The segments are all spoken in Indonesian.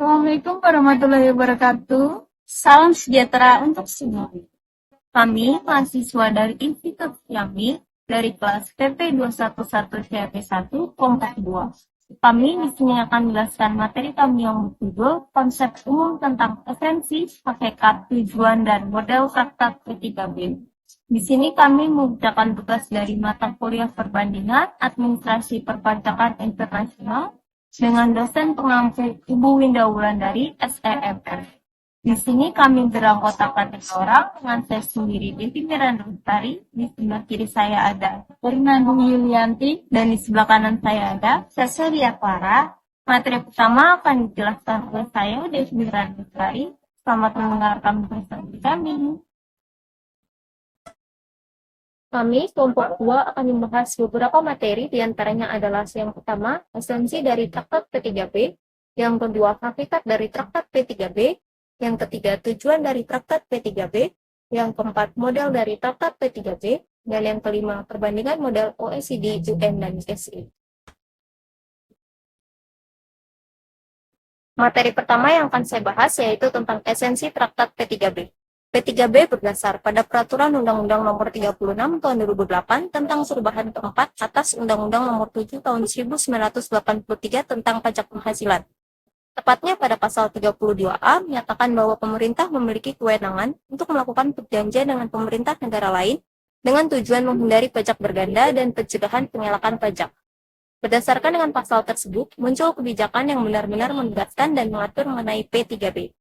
Assalamualaikum warahmatullahi wabarakatuh. Salam sejahtera untuk semua. Kami mahasiswa dari Institut Yamil dari kelas PP 211 CP1 kelompok 2. Kami di sini akan menjelaskan materi kami yang berjudul konsep umum tentang esensi, hakikat, tujuan, dan model traktat P3B. Di sini kami mengerjakan tugas dari mata kuliah perbandingan administrasi perpajakan internasional dengan dosen pengampu Ibu Winda Wulandari SEMR. Di sini kami beranggotakan 3 orang dengan saya sendiri Devi Miranda Lestari. Di sebelah kiri saya ada Fernando Yulianti dan di sebelah kanan saya ada Cecilia Clara. Materi pertama akan dijelaskan oleh saya Devi Miranda Lestari. Selamat mendengarkan presentasi kami. Kami, kelompok 2, akan membahas beberapa materi, diantaranya adalah yang pertama, esensi dari traktat P3B, yang kedua, hakikat dari traktat P3B, yang ketiga, tujuan dari traktat P3B, yang keempat, model dari traktat P3B, dan yang kelima, perbandingan model OECD, UN, dan SI. Materi pertama yang akan saya bahas yaitu tentang esensi traktat P3B. P3B berdasar pada Peraturan Undang-Undang Nomor 36 Tahun 2008 tentang perubahan keempat atas Undang-Undang Nomor 7 Tahun 1983 tentang pajak penghasilan. Tepatnya pada pasal 32A menyatakan bahwa pemerintah memiliki kewenangan untuk melakukan perjanjian dengan pemerintah negara lain dengan tujuan menghindari pajak berganda dan pencegahan penyalahan pajak. Berdasarkan dengan pasal tersebut, muncul kebijakan yang benar-benar menegaskan dan mengatur mengenai P3B.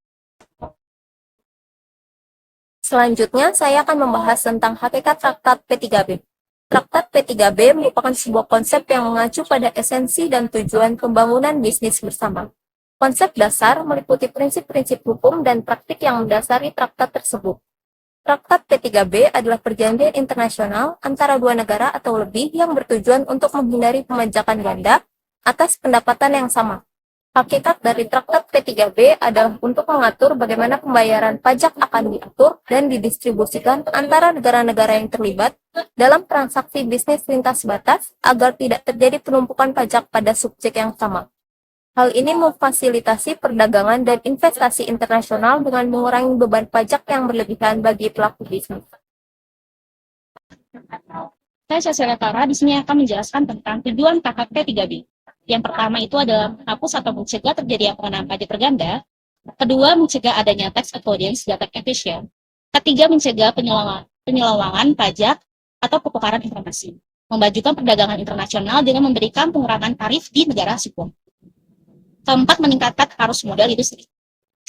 Selanjutnya, saya akan membahas tentang hakikat traktat P3B. Traktat P3B merupakan sebuah konsep yang mengacu pada esensi dan tujuan pembangunan bisnis bersama. Konsep dasar meliputi prinsip-prinsip hukum dan praktik yang mendasari traktat tersebut. Traktat P3B adalah perjanjian internasional antara dua negara atau lebih yang bertujuan untuk menghindari pemajakan ganda atas pendapatan yang sama. Hakikat dari traktat P3B adalah untuk mengatur bagaimana pembayaran pajak akan diatur dan didistribusikan antara negara-negara yang terlibat dalam transaksi bisnis lintas batas agar tidak terjadi penumpukan pajak pada subjek yang sama. Hal ini memfasilitasi perdagangan dan investasi internasional dengan mengurangi beban pajak yang berlebihan bagi pelaku bisnis. Saya Cecilia Clara di sini akan menjelaskan tentang tujuan traktat P3B. Yang pertama itu adalah menghapus atau mencegah terjadinya pengenaan pajak berganda. Kedua, mencegah adanya tax avoidance dan tax evasion. Ketiga, mencegah penyelewangan pajak atau pertukaran informasi. Memajukan perdagangan internasional dengan memberikan pengurangan tarif di negara sekunder. Keempat, meningkatkan arus modal itu sendiri.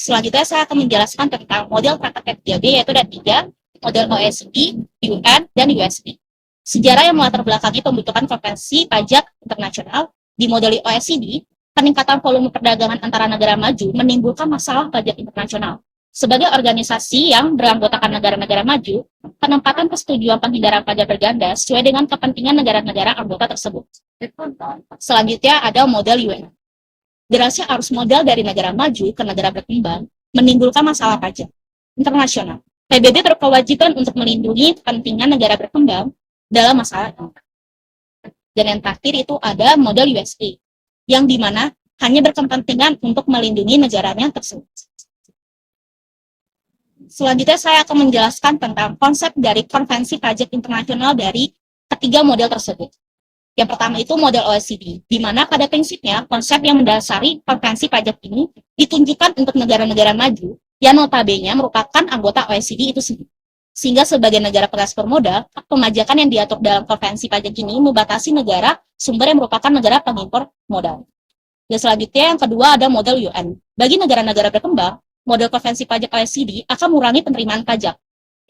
Selanjutnya saya akan menjelaskan tentang model traktat P3B yaitu ada 3, model OECD, UN, dan USD. Sejarah yang melatar belakangi pembentukan konvensi pajak internasional. Di model OECD, peningkatan volume perdagangan antara negara maju menimbulkan masalah pajak internasional. Sebagai organisasi yang beranggotakan negara-negara maju, penempatan persetujuan penghindaran pajak berganda sesuai dengan kepentingan negara-negara anggota tersebut. Selanjutnya ada model UN. Derasnya arus modal dari negara maju ke negara berkembang menimbulkan masalah pajak internasional. PBB berkewajiban untuk melindungi kepentingan negara berkembang dalam masalah ini. Dan yang terakhir itu ada model USA, yang dimana hanya berkepentingan untuk melindungi negaranya tersebut. Selanjutnya saya akan menjelaskan tentang konsep dari konvensi pajak internasional dari ketiga model tersebut. Yang pertama itu model OECD, di mana pada prinsipnya konsep yang mendasari konvensi pajak ini ditunjukkan untuk negara-negara maju yang notabene merupakan anggota OECD itu sendiri. Sehingga sebagai negara pengekspor modal, pemajakan yang diatur dalam konvensi pajak ini membatasi negara sumber yang merupakan negara pengimpor modal. Dan selanjutnya yang kedua ada model UN. Bagi negara-negara berkembang, model konvensi pajak OECD akan mengurangi penerimaan pajak.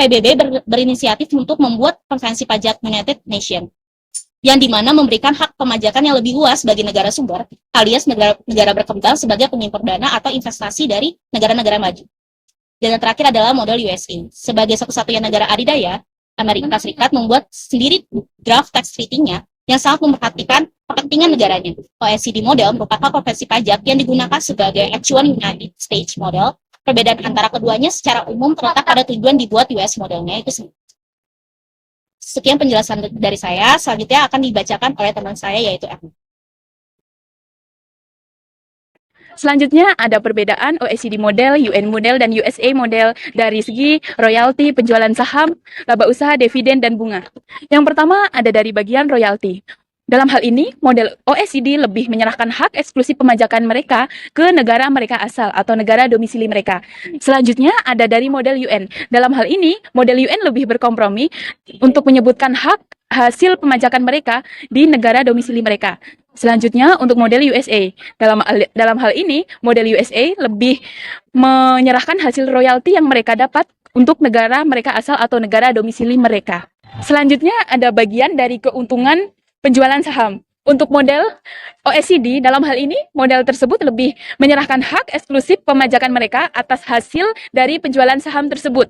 PBB berinisiatif untuk membuat konvensi pajak United Nations, yang dimana memberikan hak pemajakan yang lebih luas bagi negara sumber, alias negara berkembang sebagai pengimpor dana atau investasi dari negara-negara maju. Dan yang terakhir adalah model USA. Sebagai satu-satunya negara adidaya, Amerika Serikat membuat sendiri draft tax treaty-nya yang sangat memperhatikan kepentingan negaranya. OECD model merupakan konvensi pajak yang digunakan sebagai acuan United States model. Perbedaan antara keduanya secara umum terletak pada tujuan dibuat US modelnya itu sendiri. Sekian penjelasan dari saya, selanjutnya akan dibacakan oleh teman saya yaitu Ahmad. Selanjutnya ada perbedaan OECD model, UN model, dan USA model dari segi royalti, penjualan saham, laba usaha, dividen, dan bunga. Yang pertama ada dari bagian royalti. Dalam hal ini, model OECD lebih menyerahkan hak eksklusif pemajakan mereka ke negara mereka asal atau negara domisili mereka. Selanjutnya ada dari model UN. Dalam hal ini, model UN lebih berkompromi untuk menyebutkan hak hasil pemajakan mereka di negara domisili mereka. Selanjutnya untuk model USA. Dalam hal ini, model USA lebih menyerahkan hasil royalti yang mereka dapat untuk negara mereka asal atau negara domisili mereka. Selanjutnya ada bagian dari keuntungan penjualan saham. Untuk model OECD, dalam hal ini, model tersebut lebih menyerahkan hak eksklusif pemajakan mereka atas hasil dari penjualan saham tersebut.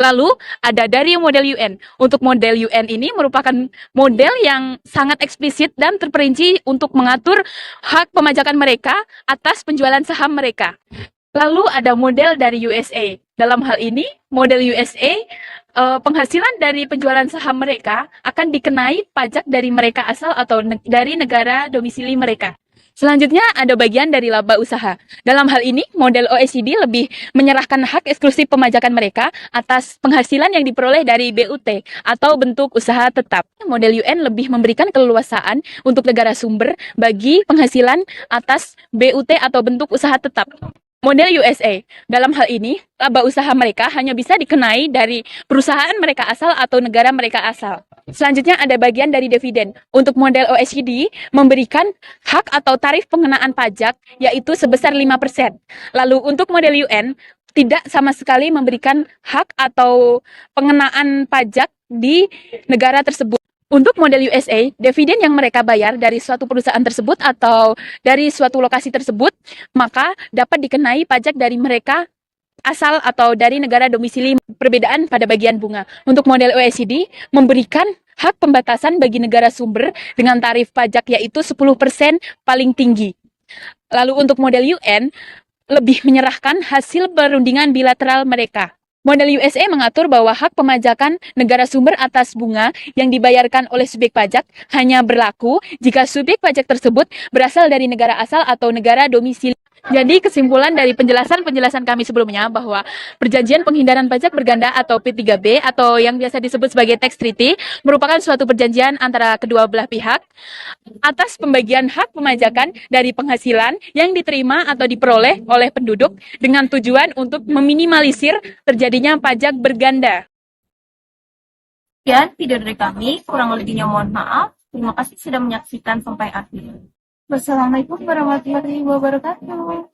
Lalu, ada dari model UN. Untuk model UN ini merupakan model yang sangat eksplisit dan terperinci untuk mengatur hak pemajakan mereka atas penjualan saham mereka. Lalu ada model dari USA. Dalam hal ini, model USA, penghasilan dari penjualan saham mereka akan dikenai pajak dari mereka asal atau dari negara domisili mereka. Selanjutnya ada bagian dari laba usaha. Dalam hal ini, model OECD lebih menyerahkan hak eksklusif pemajakan mereka atas penghasilan yang diperoleh dari BUT atau bentuk usaha tetap. Model UN lebih memberikan keleluasaan untuk negara sumber bagi penghasilan atas BUT atau bentuk usaha tetap. Model USA, dalam hal ini, laba usaha mereka hanya bisa dikenai dari perusahaan mereka asal atau negara mereka asal. Selanjutnya ada bagian dari dividen. Untuk model OECD, memberikan hak atau tarif pengenaan pajak, yaitu sebesar 5%. Lalu untuk model UN, tidak sama sekali memberikan hak atau pengenaan pajak di negara tersebut. Untuk model USA, dividen yang mereka bayar dari suatu perusahaan tersebut atau dari suatu lokasi tersebut, maka dapat dikenai pajak dari mereka asal atau dari negara domisili. Perbedaan pada bagian bunga. Untuk model OECD, memberikan hak pembatasan bagi negara sumber dengan tarif pajak yaitu 10% paling tinggi. Lalu untuk model UN, lebih menyerahkan hasil perundingan bilateral mereka. Model USA mengatur bahwa hak pemajakan negara sumber atas bunga yang dibayarkan oleh subjek pajak hanya berlaku jika subjek pajak tersebut berasal dari negara asal atau negara domisili. Jadi kesimpulan dari penjelasan kami sebelumnya bahwa perjanjian penghindaran pajak berganda atau P3B atau yang biasa disebut sebagai tax treaty merupakan suatu perjanjian antara kedua belah pihak atas pembagian hak pemajakan dari penghasilan yang diterima atau diperoleh oleh penduduk dengan tujuan untuk meminimalisir terjadinya pajak berganda. Sekian video dari kami, kurang lebihnya mohon maaf. Terima kasih sudah menyaksikan sampai akhir. Wassalamualaikum warahmatullahi wabarakatuh.